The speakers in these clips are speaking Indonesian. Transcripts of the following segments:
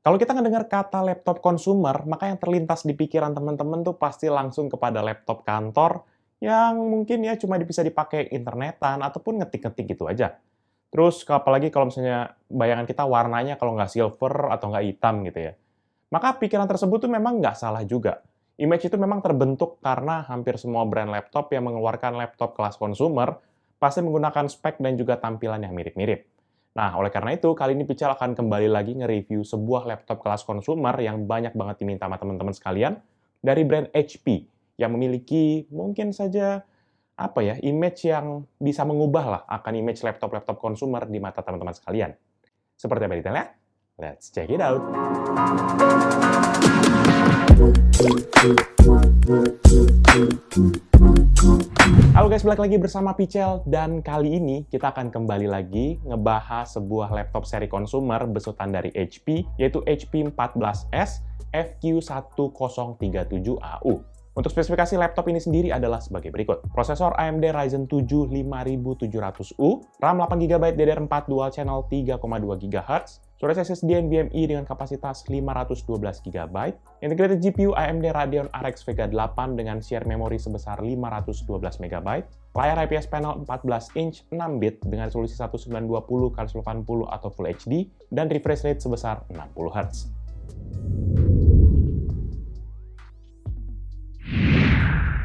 Kalau kita ngedengar kata laptop consumer, maka yang terlintas di pikiran teman-teman tuh pasti langsung kepada laptop kantor yang mungkin ya cuma bisa dipakai internetan ataupun ngetik-ngetik gitu aja. Terus apalagi kalau misalnya bayangan kita warnanya kalau nggak silver atau nggak hitam gitu ya. Maka pikiran tersebut tuh memang nggak salah juga. Image itu memang terbentuk karena hampir semua brand laptop yang mengeluarkan laptop kelas consumer pasti menggunakan spek dan juga tampilan yang mirip-mirip. Nah, oleh karena itu, kali ini Pical akan kembali lagi nge-review sebuah laptop kelas consumer yang banyak banget diminta sama teman-teman sekalian dari brand HP yang memiliki mungkin saja image yang bisa mengubah lah akan image laptop-laptop consumer di mata teman-teman sekalian. Seperti apa detailnya? Let's check it out! Halo guys, balik lagi bersama Pical, dan kali ini kita akan kembali lagi ngebahas sebuah laptop seri consumer besutan dari HP, yaitu HP 14S FQ1037AU. Untuk spesifikasi laptop ini sendiri adalah sebagai berikut. Prosesor AMD Ryzen 7 5700U, RAM 8GB DDR4 Dual Channel 3,2 GHz, storage SSD NVMe dengan kapasitas 512 GB, integrated GPU AMD Radeon RX Vega 8 dengan share memori sebesar 512 MB, layar IPS panel 14 inch 6 bit dengan resolusi 1920x1080 atau Full HD, dan refresh rate sebesar 60 Hz.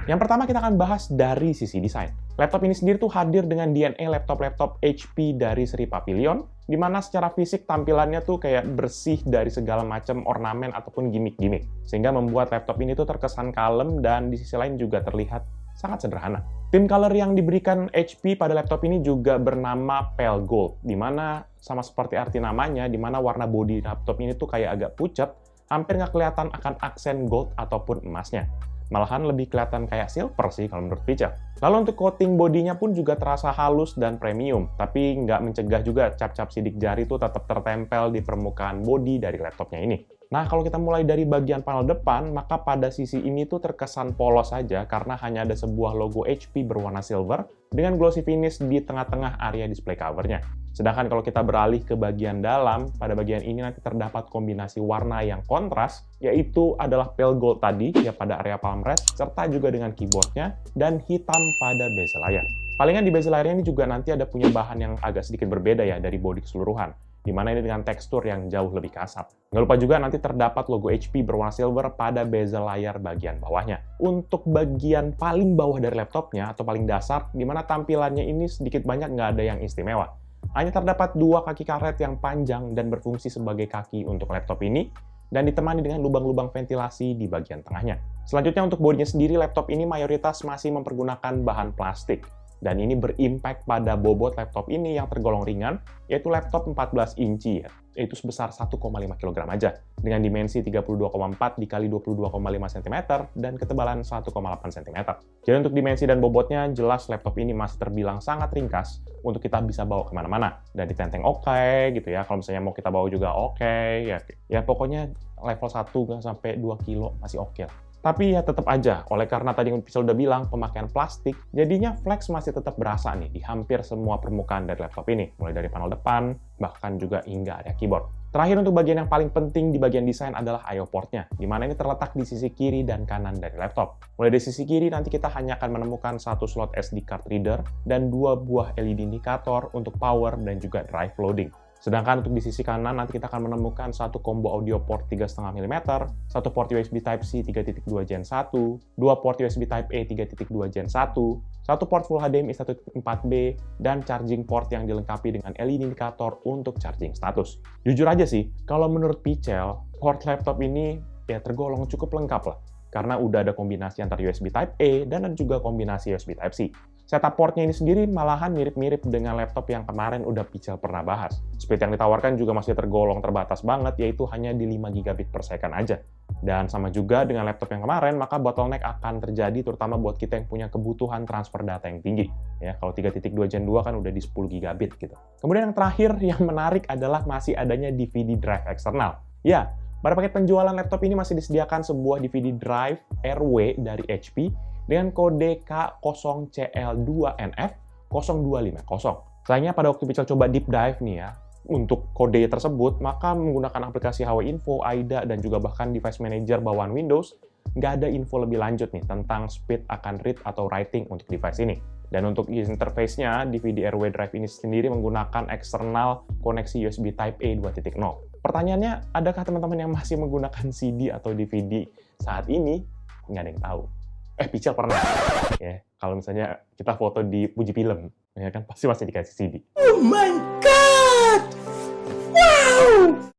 Yang pertama kita akan bahas dari sisi desain. Laptop ini sendiri tuh hadir dengan DNA laptop-laptop HP dari seri Pavilion, di mana secara fisik tampilannya tuh kayak bersih dari segala macam ornamen ataupun gimmick-gimmick, sehingga membuat laptop ini tuh terkesan kalem dan di sisi lain juga terlihat sangat sederhana. Tint color yang diberikan HP pada laptop ini juga bernama Pale Gold, di mana sama seperti arti namanya, di mana warna bodi laptop ini tuh kayak agak pucat, hampir nggak kelihatan akan aksen gold ataupun emasnya. Malahan lebih kelihatan kayak silver sih kalau menurut Pical. Lalu untuk coating bodinya pun juga terasa halus dan premium, tapi nggak mencegah juga cap-cap sidik jari itu tetap tertempel di permukaan bodi dari laptopnya ini. Nah, kalau kita mulai dari bagian panel depan, maka pada sisi ini tuh terkesan polos saja karena hanya ada sebuah logo HP berwarna silver dengan glossy finish di tengah-tengah area display covernya. Sedangkan kalau kita beralih ke bagian dalam, pada bagian ini nanti terdapat kombinasi warna yang kontras, yaitu adalah pale gold tadi, ya pada area palm rest, serta juga dengan keyboardnya, dan hitam pada bezel layar. Palingan di bezel layarnya ini juga nanti ada punya bahan yang agak sedikit berbeda ya dari bodi keseluruhan, di mana ini dengan tekstur yang jauh lebih kasar. Nggak lupa juga nanti terdapat logo HP berwarna silver pada bezel layar bagian bawahnya. Untuk bagian paling bawah dari laptopnya, atau paling dasar, di mana tampilannya ini sedikit banyak nggak ada yang istimewa. Hanya terdapat dua kaki karet yang panjang dan berfungsi sebagai kaki untuk laptop ini, dan ditemani dengan lubang-lubang ventilasi di bagian tengahnya. Selanjutnya untuk bodinya sendiri, laptop ini mayoritas masih mempergunakan bahan plastik, dan ini berimpact pada bobot laptop ini yang tergolong ringan, yaitu laptop 14 inci, yaitu sebesar 1,5 kg aja, dengan dimensi 32,4 x 22,5 cm dan ketebalan 1,8 cm. Jadi untuk dimensi dan bobotnya, jelas laptop ini masih terbilang sangat ringkas untuk kita bisa bawa kemana-mana. Dan ditenteng oke, gitu ya, kalau misalnya mau kita bawa juga oke, ya pokoknya level 1 sampai 2 kilo masih oke lah. Tapi ya tetap aja, oleh karena tadi yang Pical udah bilang, pemakaian plastik, jadinya flex masih tetap berasa nih di hampir semua permukaan dari laptop ini, mulai dari panel depan, bahkan juga hingga area keyboard. Terakhir untuk bagian yang paling penting di bagian desain adalah I/O portnya, di mana ini terletak di sisi kiri dan kanan dari laptop. Mulai dari sisi kiri nanti kita hanya akan menemukan satu slot SD card reader dan dua buah LED indikator untuk power dan juga drive loading. Sedangkan untuk di sisi kanan nanti kita akan menemukan satu combo audio port 3,5 mm, satu port USB Type-C 3.2 Gen 1, dua port USB Type-A 3.2 Gen 1, satu port Full HDMI 1.4b, dan charging port yang dilengkapi dengan LED indikator untuk charging status. Jujur aja sih, kalau menurut Pical, port laptop ini ya tergolong cukup lengkap lah, karena udah ada kombinasi antara USB Type-A dan ada juga kombinasi USB Type-C. Setup portnya ini sendiri malahan mirip-mirip dengan laptop yang kemarin udah Pical pernah bahas. Speed yang ditawarkan juga masih tergolong terbatas banget, yaitu hanya di 5 GB per second aja. Dan sama juga dengan laptop yang kemarin, maka bottleneck akan terjadi terutama buat kita yang punya kebutuhan transfer data yang tinggi. Ya, kalau 3.2 Gen 2 kan udah di 10 GB gitu. Kemudian yang terakhir yang menarik adalah masih adanya DVD drive eksternal. Ya, pada paket penjualan laptop ini masih disediakan sebuah DVD drive RW dari HP dengan kode K0CL2NF0250. Sayangnya pada waktu Pical coba deep dive nih ya, untuk kode tersebut, maka menggunakan aplikasi HW Info, AIDA, dan juga bahkan device manager bawaan Windows, nggak ada info lebih lanjut nih tentang speed akan read atau writing untuk device ini. Dan untuk interface-nya, DVD Airway Drive ini sendiri menggunakan eksternal koneksi USB Type-A 2.0. Pertanyaannya, adakah teman-teman yang masih menggunakan CD atau DVD saat ini? Nggak ada yang tahu. Pichel pernah. Ya, kalau misalnya kita foto di Fuji Film, ya kan pasti masih dikasih CD. Oh my god! Wow!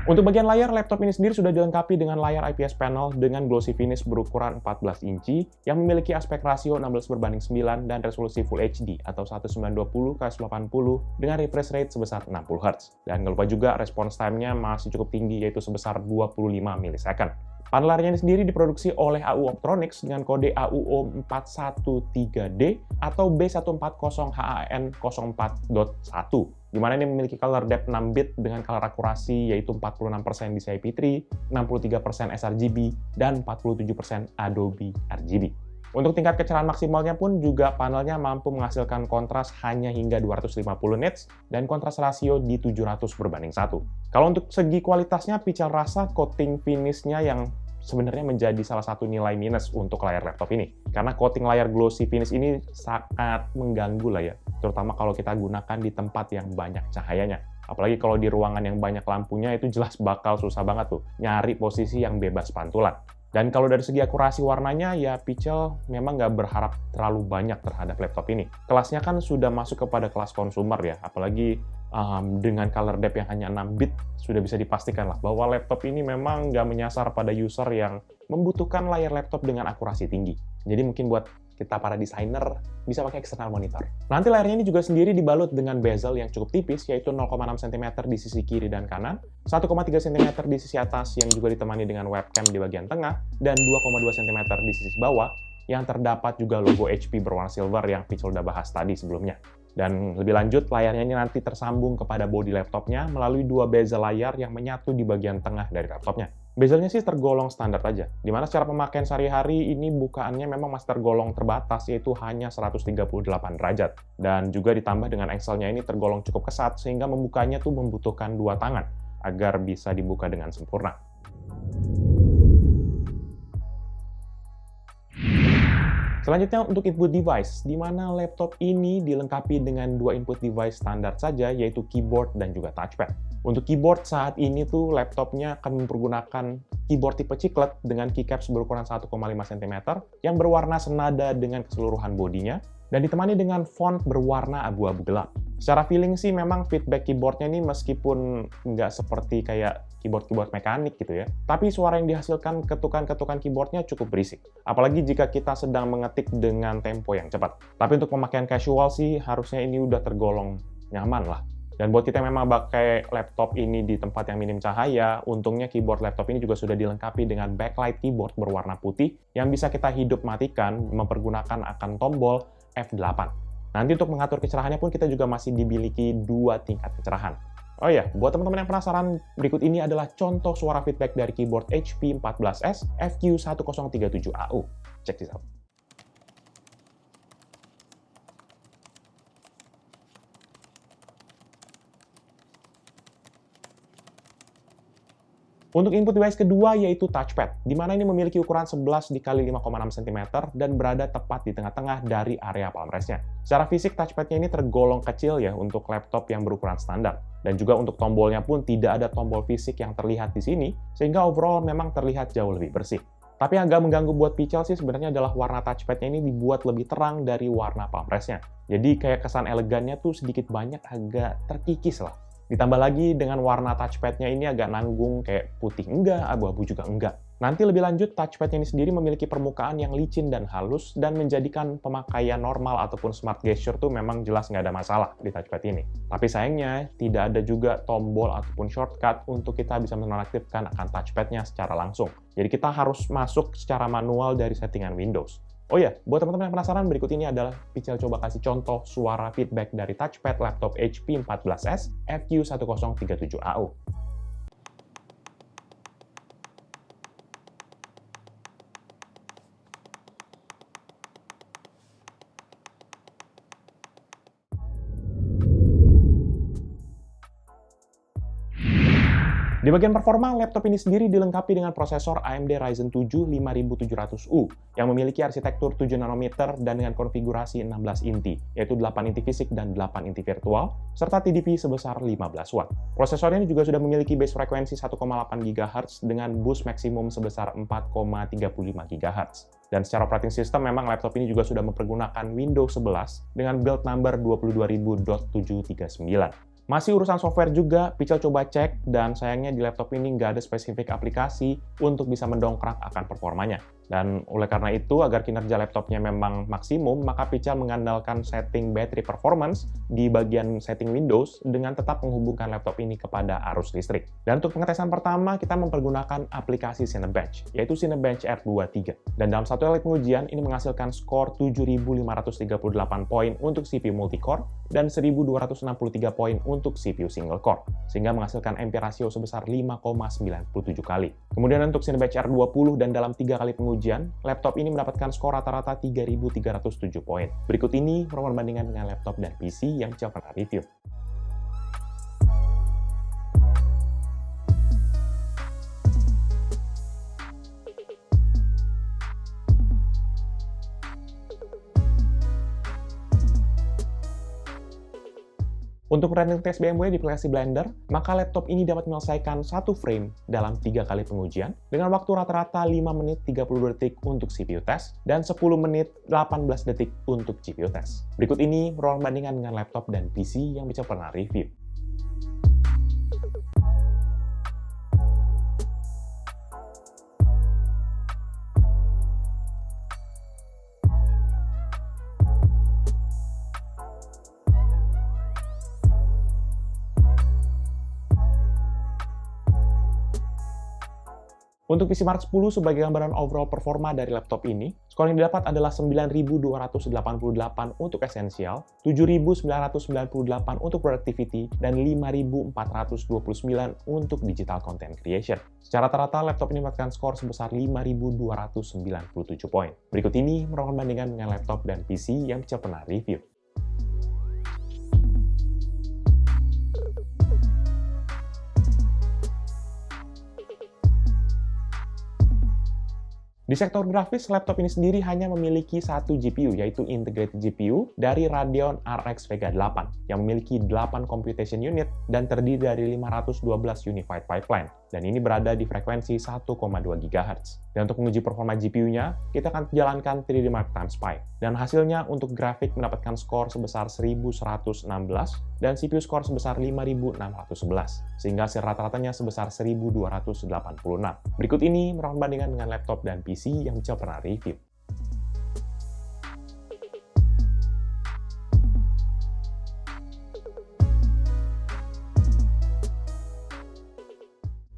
Untuk bagian layar, laptop ini sendiri sudah dilengkapi dengan layar IPS panel dengan glossy finish berukuran 14 inci yang memiliki aspek rasio 16:9 dan resolusi Full HD atau 1920x1080 dengan refresh rate sebesar 60 Hz. Dan nggak lupa juga respons time-nya masih cukup tinggi yaitu sebesar 25 millisecond. Panel layarnya ini sendiri diproduksi oleh AU Optronics dengan kode AUO 413D atau B140HAN04.1, di mana ini memiliki color depth 6 bit dengan color akurasi yaitu 46% DCI-P3, 63% sRGB, dan 47% Adobe RGB. Untuk tingkat kecerahan maksimalnya pun juga panelnya mampu menghasilkan kontras hanya hingga 250 nits dan kontras rasio di 700:1. Kalau untuk segi kualitasnya, Pichel rasa coating finish-nya yang sebenarnya menjadi salah satu nilai minus untuk layar laptop ini. Karena coating layar glossy finish ini sangat mengganggu lah ya, terutama kalau kita gunakan di tempat yang banyak cahayanya. Apalagi kalau di ruangan yang banyak lampunya itu jelas bakal susah banget tuh nyari posisi yang bebas pantulan. Dan kalau dari segi akurasi warnanya, ya Pichel memang nggak berharap terlalu banyak terhadap laptop ini. Kelasnya kan sudah masuk kepada kelas konsumer ya, apalagi dengan color depth yang hanya 6 bit, sudah bisa dipastikan lah bahwa laptop ini memang nggak menyasar pada user yang membutuhkan layar laptop dengan akurasi tinggi. Jadi mungkin buat kita para desainer bisa pakai external monitor. Nanti layarnya ini juga sendiri dibalut dengan bezel yang cukup tipis, yaitu 0,6 cm di sisi kiri dan kanan, 1,3 cm di sisi atas yang juga ditemani dengan webcam di bagian tengah, dan 2,2 cm di sisi bawah, yang terdapat juga logo HP berwarna silver yang Pichel udah bahas tadi sebelumnya. Dan lebih lanjut, layarnya ini nanti tersambung kepada bodi laptopnya melalui dua bezel layar yang menyatu di bagian tengah dari laptopnya. Bezelnya sih tergolong standar aja, dimana secara pemakaian sehari-hari ini bukaannya memang masih tergolong terbatas, yaitu hanya 138 derajat. Dan juga ditambah dengan engselnya ini tergolong cukup kesat, sehingga membukanya tuh membutuhkan dua tangan agar bisa dibuka dengan sempurna. Selanjutnya untuk input device, di mana laptop ini dilengkapi dengan dua input device standar saja, yaitu keyboard dan juga touchpad. Untuk keyboard saat ini tuh laptopnya akan mempergunakan keyboard tipe chiclet dengan keycaps berukuran 1,5 cm yang berwarna senada dengan keseluruhan bodinya dan ditemani dengan font berwarna abu-abu gelap. Secara feeling sih memang feedback keyboardnya ini meskipun nggak seperti kayak keyboard-keyboard mekanik gitu ya, tapi suara yang dihasilkan ketukan-ketukan keyboardnya cukup berisik. Apalagi jika kita sedang mengetik dengan tempo yang cepat. Tapi untuk pemakaian casual sih harusnya ini udah tergolong nyaman lah. Dan buat kita yang memang pakai laptop ini di tempat yang minim cahaya, untungnya keyboard laptop ini juga sudah dilengkapi dengan backlight keyboard berwarna putih yang bisa kita hidup matikan mempergunakan akan tombol F8. Nanti untuk mengatur kecerahannya pun kita juga masih dimiliki dua tingkat kecerahan. Oh ya, buat teman-teman yang penasaran, berikut ini adalah contoh suara feedback dari keyboard HP 14S FQ1037AU. Check this out. Untuk input device kedua yaitu touchpad, di mana ini memiliki ukuran 11 x 5,6 cm dan berada tepat di tengah-tengah dari area palm rest-nya. Secara fisik, touchpad-nya ini tergolong kecil ya untuk laptop yang berukuran standar. Dan juga untuk tombolnya pun tidak ada tombol fisik yang terlihat di sini, sehingga overall memang terlihat jauh lebih bersih. Tapi yang agak mengganggu buat Pichel sih sebenarnya adalah warna touchpad-nya ini dibuat lebih terang dari warna palm rest-nya. Jadi kayak kesan elegannya tuh sedikit banyak agak terkikis lah. Ditambah lagi dengan warna touchpad-nya ini agak nanggung, kayak putih enggak, abu-abu juga enggak. Nanti lebih lanjut, touchpad-nya ini sendiri memiliki permukaan yang licin dan halus, dan menjadikan pemakaian normal ataupun smart gesture tuh memang jelas nggak ada masalah di touchpad ini. Tapi sayangnya, tidak ada juga tombol ataupun shortcut untuk kita bisa menonaktifkan akan touchpad-nya secara langsung. Jadi kita harus masuk secara manual dari settingan Windows. Oh ya, buat teman-teman yang penasaran, berikut ini adalah Pichel coba kasih contoh suara feedback dari touchpad laptop HP 14S FQ1037AU. Di bagian performa, laptop ini sendiri dilengkapi dengan prosesor AMD Ryzen 7 5700U yang memiliki arsitektur 7 nanometer dan dengan konfigurasi 16 inti, yaitu 8 inti fisik dan 8 inti virtual, serta TDP sebesar 15 watt. Prosesor ini juga sudah memiliki base frekuensi 1,8 GHz dengan boost maksimum sebesar 4,35 GHz. Dan secara operating system memang laptop ini juga sudah mempergunakan Windows 11 dengan build number 22000.739. Masih urusan software juga, Pichel coba cek, dan sayangnya di laptop ini nggak ada spesifik aplikasi untuk bisa mendongkrak akan performanya. Dan oleh karena itu, agar kinerja laptopnya memang maksimum, maka Pichel mengandalkan setting battery performance di bagian setting Windows dengan tetap menghubungkan laptop ini kepada arus listrik. Dan untuk pengetesan pertama, kita mempergunakan aplikasi Cinebench, yaitu Cinebench R23. Dan dalam satu kali pengujian, ini menghasilkan skor 7.538 poin untuk CPU multicore dan 1.263 poin untuk CPU single core, sehingga menghasilkan MP rasio sebesar 5,97 kali. Kemudian untuk Cinebench R20 dan dalam 3 kali pengujian, laptop ini mendapatkan skor rata-rata 3.307 poin. Berikut ini perbandingan dengan laptop dan PC yang Pichel pernah review. Untuk running test BMW di aplikasi Blender, maka laptop ini dapat menyelesaikan satu frame dalam 3 kali pengujian dengan waktu rata-rata 5 menit 32 detik untuk CPU test dan 10 menit 18 detik untuk GPU test. Berikut ini perbandingan dengan laptop dan PC yang Pichel pernah review. Untuk PC Mark 10 sebagai gambaran overall performa dari laptop ini, skor yang didapat adalah 9.288 untuk Essential, 7.998 untuk Productivity, dan 5.429 untuk Digital Content Creation. Secara rata-rata, laptop ini mendapatkan skor sebesar 5.297 poin. Berikut ini merupakan bandingan dengan laptop dan PC yang Pichel pernah review. Di sektor grafis, laptop ini sendiri hanya memiliki satu GPU, yaitu Integrated GPU dari Radeon RX Vega 8, yang memiliki 8 computation unit dan terdiri dari 512 Unified Pipeline, dan ini berada di frekuensi 1,2 GHz. Dan untuk menguji performa GPU-nya, kita akan jalankan 3D Mark x Pi, dan hasilnya untuk grafik mendapatkan skor sebesar 1116, dan CPU skor sebesar 5611, sehingga hasil rata-ratanya sebesar 1286. Berikut ini merupakan bandingan dengan laptop dan PC yang Pichel pernah review.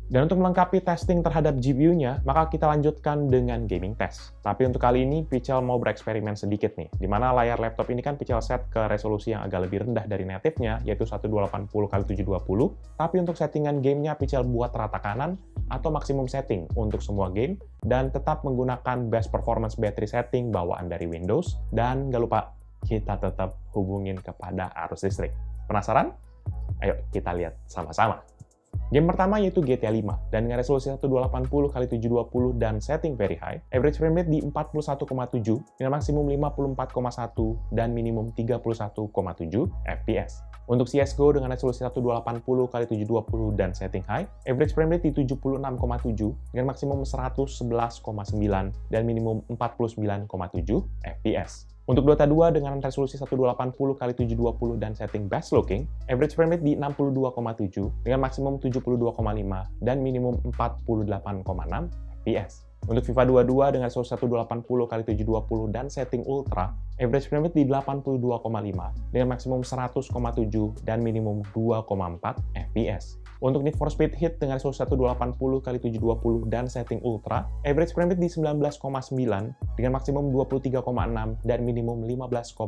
Dan untuk melengkapi testing terhadap GPU-nya, maka kita lanjutkan dengan gaming test. Tapi untuk kali ini, Pichel mau bereksperimen sedikit nih, di mana layar laptop ini kan Pichel set ke resolusi yang agak lebih rendah dari native-nya, yaitu 1280x720, tapi untuk settingan gamenya Pichel buat rata kanan atau maksimum setting untuk semua game, dan tetap menggunakan best performance battery setting bawaan dari Windows, dan nggak lupa, kita tetap hubungin kepada arus listrik. Penasaran? Ayo kita lihat sama-sama. Game pertama yaitu GTA 5, dan dengan resolusi 1280x720 dan setting very high, average frame rate di 41,7 dengan maksimum 54,1 dan minimum 31,7 FPS. Untuk CSGO dengan resolusi 1280x720 dan setting high, average frame rate di 76,7 dengan maksimum 111,9 dan minimum 49,7 FPS. Untuk Dota 2 dengan resolusi 1280x720 dan setting best looking, average frame rate di 62,7 dengan maksimum 72,5 dan minimum 48,6 FPS. Untuk FIFA 22 dengan resolusi 1080x720 dan setting ultra, average frame rate di 82,5 dengan maksimum 100,7 dan minimum 2,4 FPS. Untuk Need for Speed Heat dengan resolusi 1080x720 dan setting ultra, average frame rate di 19,9 dengan maksimum 23,6 dan minimum 15,5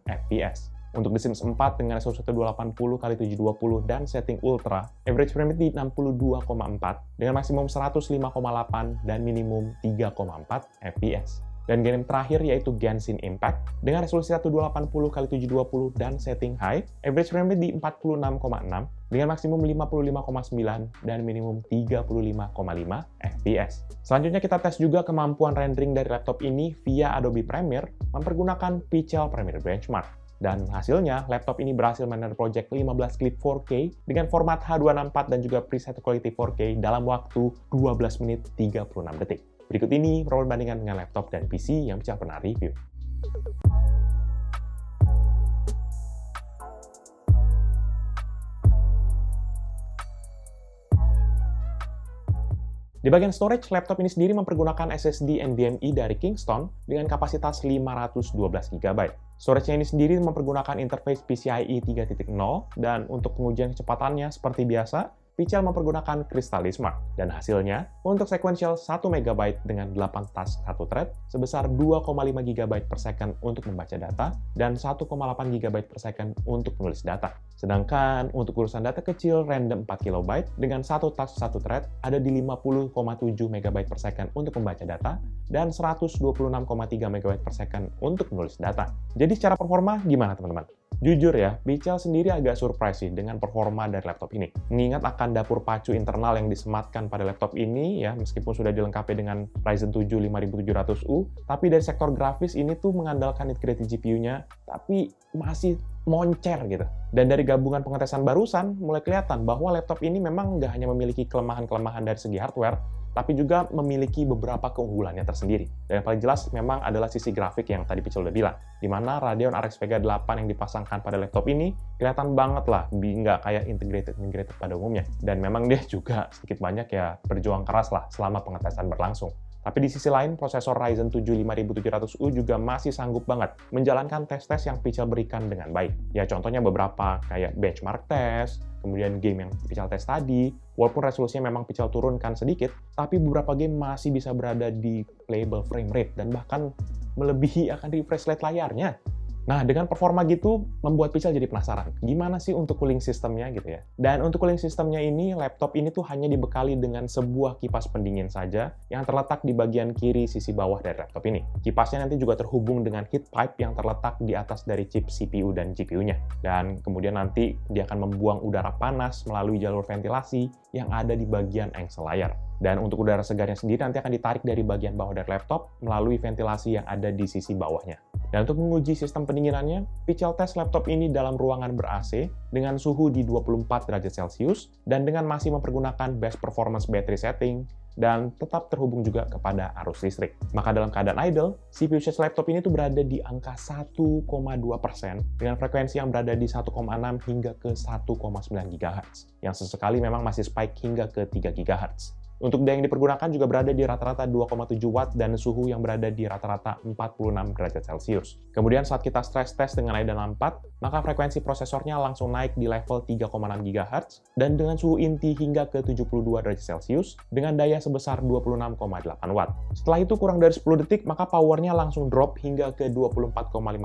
FPS. Untuk The Sims 4 dengan resolusi 1080x720 dan setting ultra, average frame rate di 62,4 dengan maksimum 105,8 dan minimum 3,4 FPS. Dan game terakhir yaitu Genshin Impact dengan resolusi 1280x720 dan setting high, average frame rate di 46,6 dengan maksimum 55,9 dan minimum 35,5 fps. Selanjutnya kita tes juga kemampuan rendering dari laptop ini via Adobe Premiere mempergunakan Pichel Premiere Benchmark. Dan hasilnya, laptop ini berhasil mener project 15 klip 4K dengan format H264 dan juga preset quality 4K dalam waktu 12 menit 36 detik. Berikut ini perbandingan dengan laptop dan PC yang Pichel pernah review. Di bagian storage, laptop ini sendiri mempergunakan SSD NVMe dari Kingston dengan kapasitas 512 GB. Storage-nya ini sendiri mempergunakan interface PCIe 3.0 dan untuk pengujian kecepatannya seperti biasa, Pichel mempergunakan Crystal Smart. Dan hasilnya, untuk sequential 1 MB dengan 8 task 1 thread sebesar 2,5 GB per second untuk membaca data dan 1,8 GB per second untuk menulis data. Sedangkan untuk urusan data kecil random 4 KB dengan 1 task 1 thread ada di 50,7 MB per second untuk membaca data dan 126,3 MB per second untuk menulis data. Jadi secara performa gimana teman-teman? Jujur ya, Pichel sendiri agak surprise sih dengan performa dari laptop ini. Mengingat akan dapur pacu internal yang disematkan pada laptop ini, ya meskipun sudah dilengkapi dengan Ryzen 7 5700U, tapi dari sektor grafis ini tuh mengandalkan integrated GPU-nya, tapi masih moncer gitu. Dan dari gabungan pengetesan barusan, mulai kelihatan bahwa laptop ini memang nggak hanya memiliki kelemahan-kelemahan dari segi hardware, tapi juga memiliki beberapa keunggulannya tersendiri. Dan yang paling jelas memang adalah sisi grafik yang tadi Pichel udah bilang, di mana Radeon RX Vega 8 yang dipasangkan pada laptop ini kelihatan banget lah, nggak kayak integrated pada umumnya. Dan memang dia juga sedikit banyak ya berjuang keras lah selama pengetesan berlangsung. Tapi di sisi lain, prosesor Ryzen 7 5700U juga masih sanggup banget menjalankan tes-tes yang Pichel berikan dengan baik. Ya contohnya beberapa kayak benchmark test, kemudian game yang Pichel tes tadi, walaupun resolusinya memang Pichel turunkan sedikit, tapi beberapa game masih bisa berada di playable frame rate dan bahkan melebihi akan refresh rate layarnya. Nah, dengan performa gitu, membuat Pichel jadi penasaran, gimana sih untuk cooling systemnya gitu ya. Dan untuk cooling systemnya ini, laptop ini tuh hanya dibekali dengan sebuah kipas pendingin saja yang terletak di bagian kiri sisi bawah dari laptop ini. Kipasnya nanti juga terhubung dengan heat pipe yang terletak di atas dari chip CPU dan GPU-nya. Dan kemudian nanti dia akan membuang udara panas melalui jalur ventilasi yang ada di bagian engsel layar. Dan untuk udara segarnya sendiri nanti akan ditarik dari bagian bawah dari laptop melalui ventilasi yang ada di sisi bawahnya. Dan untuk menguji sistem pendinginannya, Pichel tes laptop ini dalam ruangan ber-AC dengan suhu di 24 derajat Celcius dan dengan masih mempergunakan best performance battery setting dan tetap terhubung juga kepada arus listrik. Maka dalam keadaan idle, CPU charge laptop ini tuh berada di angka 1,2% dengan frekuensi yang berada di 1,6 hingga ke 1,9 GHz, yang sesekali memang masih spike hingga ke 3 GHz. Untuk daya yang dipergunakan juga berada di rata-rata 2,7 watt dan suhu yang berada di rata-rata 46 derajat Celcius. Kemudian saat kita stress test dengan Aydan 4, maka frekuensi prosesornya langsung naik di level 3,6 GHz dan dengan suhu inti hingga ke 72 derajat Celcius dengan daya sebesar 26,8 watt. Setelah itu kurang dari 10 detik, maka powernya langsung drop hingga ke 24,5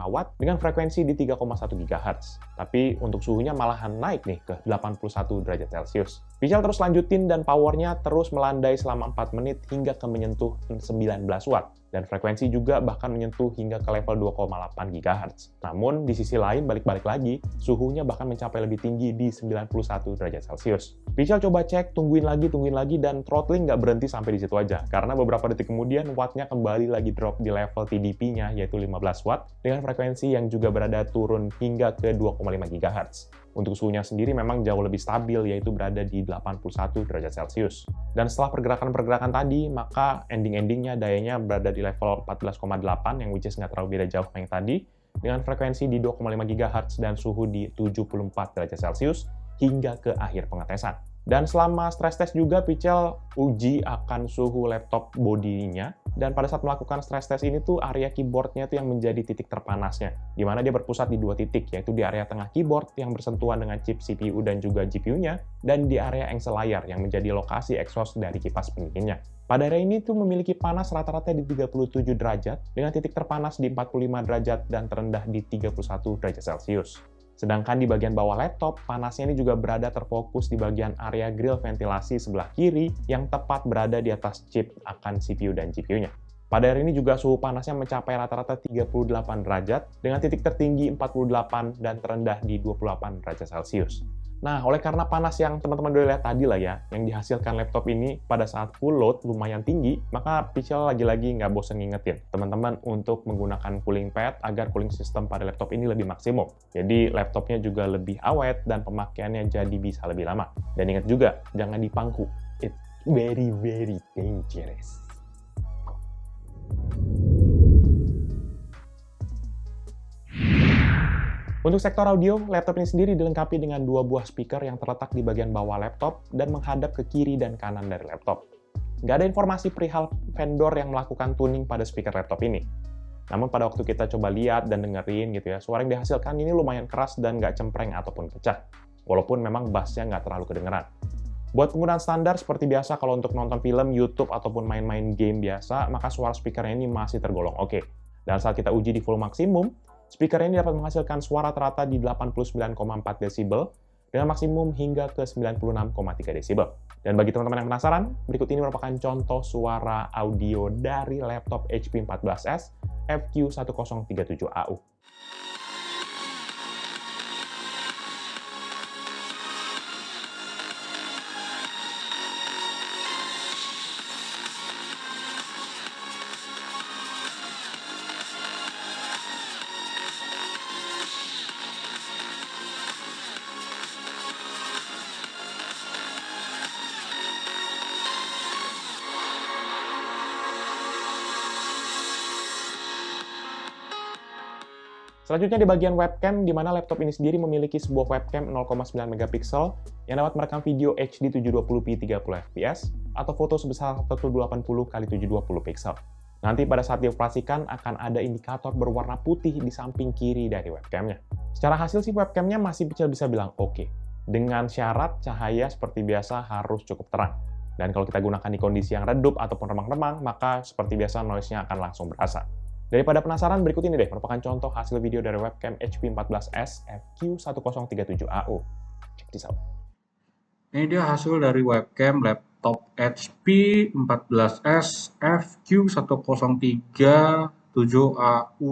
watt dengan frekuensi di 3,1 GHz. Tapi untuk suhunya malahan naik nih ke 81 derajat Celcius. Pichel terus lanjutin dan powernya terus melandai selama 4 menit hingga ke menyentuh 19 watt. Dan frekuensi juga bahkan menyentuh hingga ke level 2,8 GHz. Namun, di sisi lain, balik-balik lagi, suhunya bahkan mencapai lebih tinggi di 91 derajat Celcius. Pichel coba cek, tungguin lagi, dan throttling nggak berhenti sampai di situ aja. Karena beberapa detik kemudian, wattnya kembali lagi drop di level TDP-nya, yaitu 15 watt, dengan frekuensi yang juga berada turun hingga ke 2,5 GHz. Untuk suhunya sendiri memang jauh lebih stabil, yaitu berada di 81 derajat Celcius. Dan setelah pergerakan-pergerakan tadi, maka ending-endingnya dayanya berada di level 14,8, yang which is nggak terlalu beda jauh yang tadi, dengan frekuensi di 2,5 GHz dan suhu di 74 derajat Celcius hingga ke akhir pengetesan. Dan selama stress test juga Pichel uji akan suhu laptop bodinya, dan pada saat melakukan stress test ini tuh area keyboardnya tuh yang menjadi titik terpanasnya, di mana dia berpusat di 2 titik, yaitu di area tengah keyboard yang bersentuhan dengan chip CPU dan juga GPU-nya, dan di area engsel layar yang menjadi lokasi exhaust dari kipas pendinginnya. Pada area ini tuh memiliki panas rata-rata di 37 derajat, dengan titik terpanas di 45 derajat dan terendah di 31 derajat Celcius. Sedangkan di bagian bawah laptop, panasnya ini juga berada terfokus di bagian area grill ventilasi sebelah kiri yang tepat berada di atas chip akan CPU dan GPU-nya. Pada hari ini juga suhu panasnya mencapai rata-rata 38 derajat, dengan titik tertinggi 48 dan terendah di 28 derajat Celcius. Nah, oleh karena panas yang teman-teman udah lihat tadi lah ya, yang dihasilkan laptop ini pada saat full load lumayan tinggi, maka Pichel lagi-lagi nggak bosen ngingetin teman-teman untuk menggunakan cooling pad agar cooling system pada laptop ini lebih maksimum. Jadi laptopnya juga lebih awet dan pemakaiannya jadi bisa lebih lama. Dan ingat juga, jangan dipangku. It's very, very dangerous. Untuk sektor audio, laptop ini sendiri dilengkapi dengan 2 buah speaker yang terletak di bagian bawah laptop dan menghadap ke kiri dan kanan dari laptop. Nggak ada informasi perihal vendor yang melakukan tuning pada speaker laptop ini. Namun pada waktu kita coba lihat dan dengerin gitu ya, suara yang dihasilkan ini lumayan keras dan nggak cempreng ataupun pecah. Walaupun memang bassnya nggak terlalu kedengeran. Buat penggunaan standar seperti biasa kalau untuk nonton film, YouTube, ataupun main-main game biasa, maka suara speakernya ini masih tergolong oke. Dan saat kita uji di full maksimum, speaker ini dapat menghasilkan suara terata di 89,4 desibel dengan maksimum hingga ke 96,3 desibel. Dan bagi teman-teman yang penasaran, berikut ini merupakan contoh suara audio dari laptop HP 14S FQ1037AU. Selanjutnya di bagian webcam, di mana laptop ini sendiri memiliki sebuah webcam 0,9 megapiksel yang dapat merekam video HD 720p 30 fps atau foto sebesar 1080x720 piksel. Nanti pada saat dioperasikan akan ada indikator berwarna putih di samping kiri dari webcamnya. Secara hasil sih webcamnya masih bisa bilang oke. Dengan syarat cahaya seperti biasa harus cukup terang. Dan kalau kita gunakan di kondisi yang redup ataupun remang-remang, maka seperti biasa noise-nya akan langsung berasa. Daripada penasaran, berikut ini deh merupakan contoh hasil video dari webcam HP 14S FQ1037AU. Check this out. Ini dia hasil dari webcam laptop HP 14S FQ1037AU.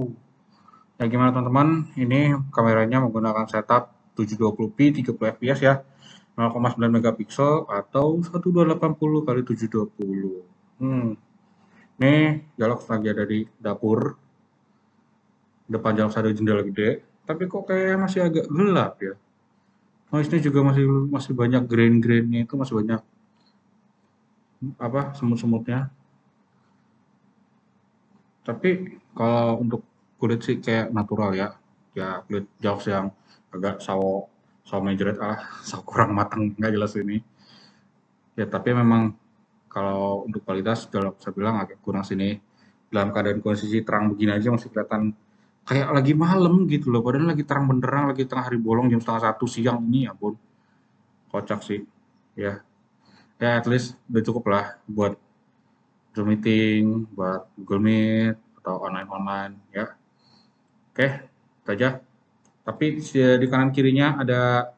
Ya gimana teman-teman, ini kameranya menggunakan setup 720p 30 fps ya, 0,9 megapiksel atau 1280x720. Ini Jalox lagi ada di dapur. Depan Jalox ada jendela gede, tapi kok kayak masih agak gelap ya. Noise-nya juga masih banyak grain-grainnya, itu masih banyak semut-semutnya. Tapi kalau untuk kulit sih kayak natural ya. Ya kulit Jalox yang agak sawo menjerit, sawo kurang matang, nggak jelas ini. Ya tapi memang kalau untuk kualitas, kalau saya bilang agak kurang sini. Dalam keadaan kondisi terang begini aja masih kelihatan kayak lagi malam gitu loh. Padahal lagi terang benderang, lagi tengah hari bolong jam 12:30 siang ini, ya ampun. Kocak sih. Ya, at least udah cukup lah buat Zoom meeting, buat Google Meet, atau online ya. Oke, itu aja. Tapi di kanan kirinya ada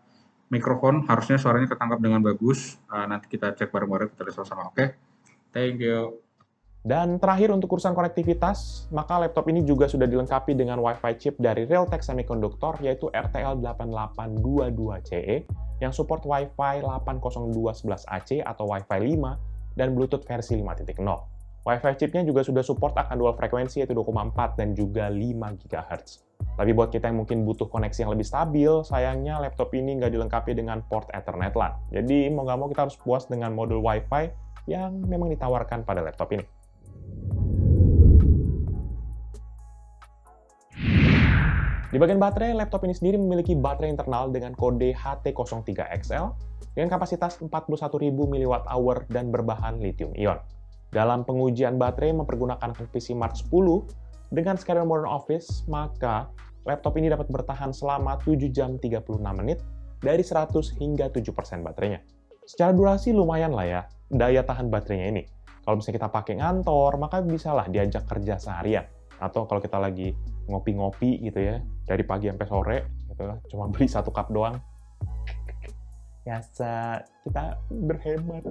mikrofon, harusnya suaranya ketangkap dengan bagus. Nanti kita cek bareng-bareng, kita lihat sama-sama. Oke? Thank you. Dan terakhir untuk urusan konektivitas, maka laptop ini juga sudah dilengkapi dengan Wi-Fi chip dari Realtek Semiconductor, yaitu RTL8822CE, yang support Wi-Fi 802.11ac atau Wi-Fi 5, dan Bluetooth versi 5.0. Wi-Fi chipnya juga sudah support akan dual frekuensi yaitu 2,4 dan juga 5 GHz. Tapi buat kita yang mungkin butuh koneksi yang lebih stabil, sayangnya laptop ini nggak dilengkapi dengan port Ethernet LAN. Jadi mau nggak mau kita harus puas dengan modul Wi-Fi yang memang ditawarkan pada laptop ini. Di bagian baterai, laptop ini sendiri memiliki baterai internal dengan kode HT03XL dengan kapasitas 41.000 mAh dan berbahan lithium ion. Dalam pengujian baterai mempergunakan PC Mark 10 dengan skenario Modern Office, maka laptop ini dapat bertahan selama 7 jam 36 menit dari 100 hingga 7% baterainya. Secara durasi lumayan lah ya, daya tahan baterainya ini. Kalau misalnya kita pakai ngantor, maka bisalah diajak kerja seharian. Atau kalau kita lagi ngopi-ngopi gitu ya, dari pagi sampai sore, gitu, cuma beli 1 cup doang. Biasa, kita berhemat.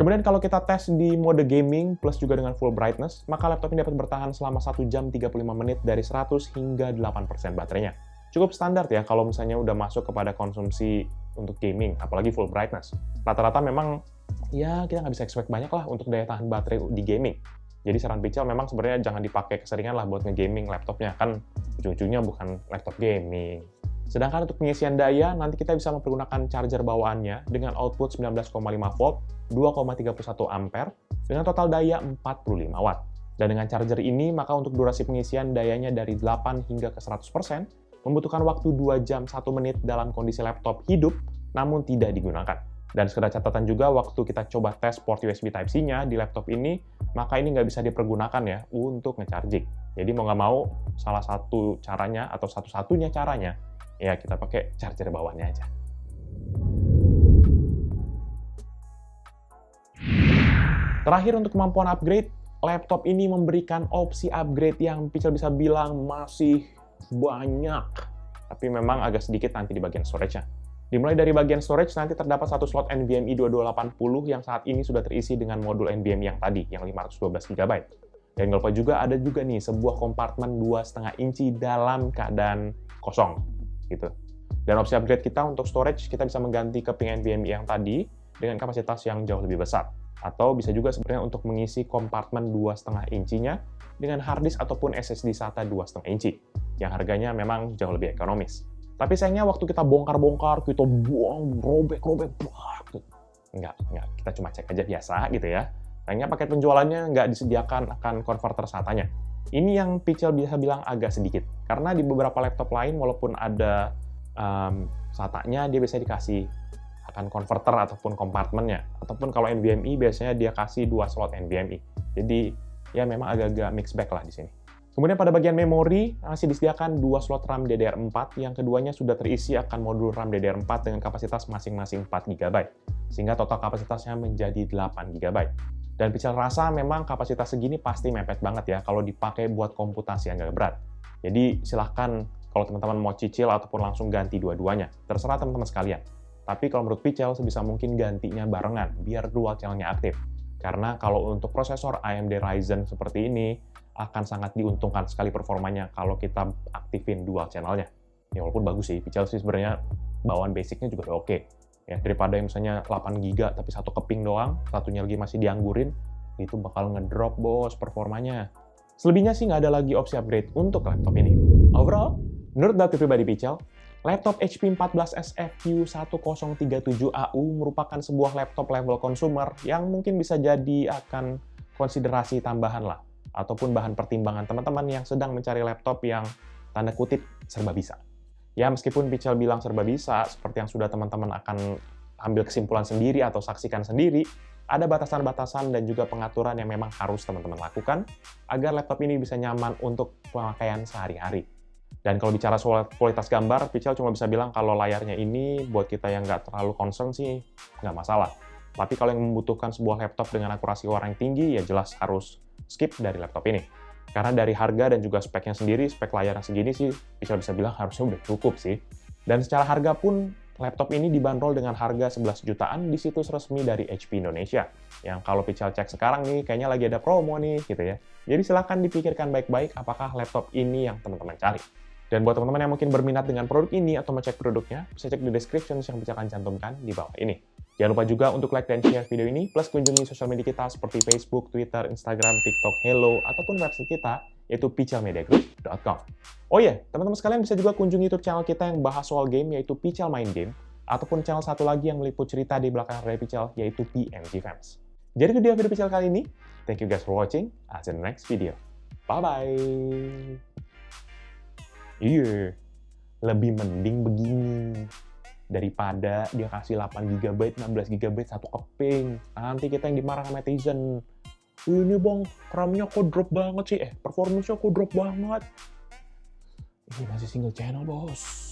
Kemudian kalau kita tes di mode gaming plus juga dengan full brightness, maka laptop ini dapat bertahan selama 1 jam 35 menit dari 100 hingga 8% baterainya. Cukup standar ya kalau misalnya udah masuk kepada konsumsi untuk gaming, apalagi full brightness. Rata-rata memang ya kita nggak bisa expect banyak lah untuk daya tahan baterai di gaming. Jadi saran Pichel memang sebenarnya jangan dipakai keseringan lah buat nge-gaming laptopnya, kan ujung-ujungnya bukan laptop gaming. Sedangkan untuk pengisian daya, nanti kita bisa mempergunakan charger bawaannya dengan output 19,5 volt, 2,31 ampere, dengan total daya 45 watt. Dan dengan charger ini, maka untuk durasi pengisian dayanya dari 8 hingga ke 100%, membutuhkan waktu 2 jam 1 menit dalam kondisi laptop hidup, namun tidak digunakan. Dan sekedar catatan juga, waktu kita coba tes port USB Type-C-nya di laptop ini, maka ini nggak bisa dipergunakan ya untuk nge-charging. Jadi mau nggak mau, salah satu caranya atau satu-satunya caranya, ya kita pakai charger bawahnya aja. Terakhir untuk kemampuan upgrade, laptop ini memberikan opsi upgrade yang Pichel bisa bilang masih banyak. Tapi memang agak sedikit nanti di bagian storage-nya. Dimulai dari bagian storage, nanti terdapat satu slot NVMe 2280 yang saat ini sudah terisi dengan modul NVMe yang tadi, yang 512 GB. Dan nggak lupa juga ada juga nih sebuah kompartemen 2,5 inci dalam keadaan kosong. Gitu. Dan opsi upgrade kita untuk storage, kita bisa mengganti ke ping NVMe yang tadi dengan kapasitas yang jauh lebih besar. Atau bisa juga sebenarnya untuk mengisi kompartemen 2,5 incinya dengan hard disk ataupun SSD SATA 2,5 inci, yang harganya memang jauh lebih ekonomis. Tapi sayangnya waktu kita bongkar-bongkar, kita buang, robek-robek, enggak, kita cuma cek aja biasa gitu ya. Sayangnya paket penjualannya nggak disediakan akan konverter SATA-nya. Ini yang Pichel bisa bilang agak sedikit, karena di beberapa laptop lain walaupun ada SATA-nya, dia biasanya dikasih akan konverter ataupun kompartemennya. Ataupun kalau NVMe biasanya dia kasih 2 slot NVMe. Jadi ya memang agak-agak mixed bag lah di sini. Kemudian pada bagian memori masih disediakan 2 slot RAM DDR4, yang keduanya sudah terisi akan modul RAM DDR4 dengan kapasitas masing-masing 4 GB, sehingga total kapasitasnya menjadi 8 GB. Dan Pichel rasa memang kapasitas segini pasti mepet banget ya kalau dipakai buat komputasi yang agak berat. Jadi silahkan kalau teman-teman mau cicil ataupun langsung ganti dua-duanya, terserah teman-teman sekalian. Tapi kalau menurut Pichel sebisa mungkin gantinya barengan, biar dual channel-nya aktif. Karena kalau untuk prosesor AMD Ryzen seperti ini, akan sangat diuntungkan sekali performanya kalau kita aktifin dual channel-nya. Ya walaupun bagus sih, Pichel sih sebenarnya bawaan basicnya juga udah oke. Ya, daripada yang misalnya 8 GB tapi satu keping doang, satunya lagi masih dianggurin, itu bakal ngedrop bos performanya. Selebihnya sih nggak ada lagi opsi upgrade untuk laptop ini. Overall, menurut data pribadi Pichel, laptop HP 14SF U1037AU merupakan sebuah laptop level consumer yang mungkin bisa jadi akan konsiderasi tambahan lah, ataupun bahan pertimbangan teman-teman yang sedang mencari laptop yang tanda kutip serba bisa. Ya meskipun Pichel bilang serba bisa, seperti yang sudah teman-teman akan ambil kesimpulan sendiri atau saksikan sendiri, ada batasan-batasan dan juga pengaturan yang memang harus teman-teman lakukan agar laptop ini bisa nyaman untuk pemakaian sehari-hari. Dan kalau bicara soal kualitas gambar, Pichel cuma bisa bilang kalau layarnya ini buat kita yang nggak terlalu concern sih nggak masalah. Tapi kalau yang membutuhkan sebuah laptop dengan akurasi warna yang tinggi, ya jelas harus skip dari laptop ini. Karena dari harga dan juga speknya sendiri, spek layar yang segini sih, Pichel bisa bilang harusnya udah cukup sih. Dan secara harga pun, laptop ini dibanderol dengan harga 11 jutaan di situs resmi dari HP Indonesia. Yang kalau Pichel cek sekarang nih, kayaknya lagi ada promo nih, gitu ya. Jadi silahkan dipikirkan baik-baik apakah laptop ini yang teman-teman cari. Dan buat teman-teman yang mungkin berminat dengan produk ini atau mau cek produknya, bisa cek di description yang Pichel akan cantumkan di bawah ini. Jangan lupa juga untuk like dan share video ini, plus kunjungi sosial media kita seperti Facebook, Twitter, Instagram, TikTok, Hello, ataupun website kita, yaitu pichelmediagroup.com. Oh iya, teman-teman sekalian bisa juga kunjungi YouTube channel kita yang bahas soal game, yaitu Pichel Main Game, ataupun channel satu lagi yang meliput cerita di belakang dari Pichel, yaitu PMG Fans. Jadi itu dia video Pichel kali ini. Thank you guys for watching. I'll see you in the next video. Bye-bye! Iya, lebih mending begini daripada dia kasih 8 GB, 16 GB satu keping. Nanti kita yang dimarah sama netizen. Ini bang, RAM-nya kok drop banget sih? Performance-nya kok drop banget? Ini masih single channel, bos.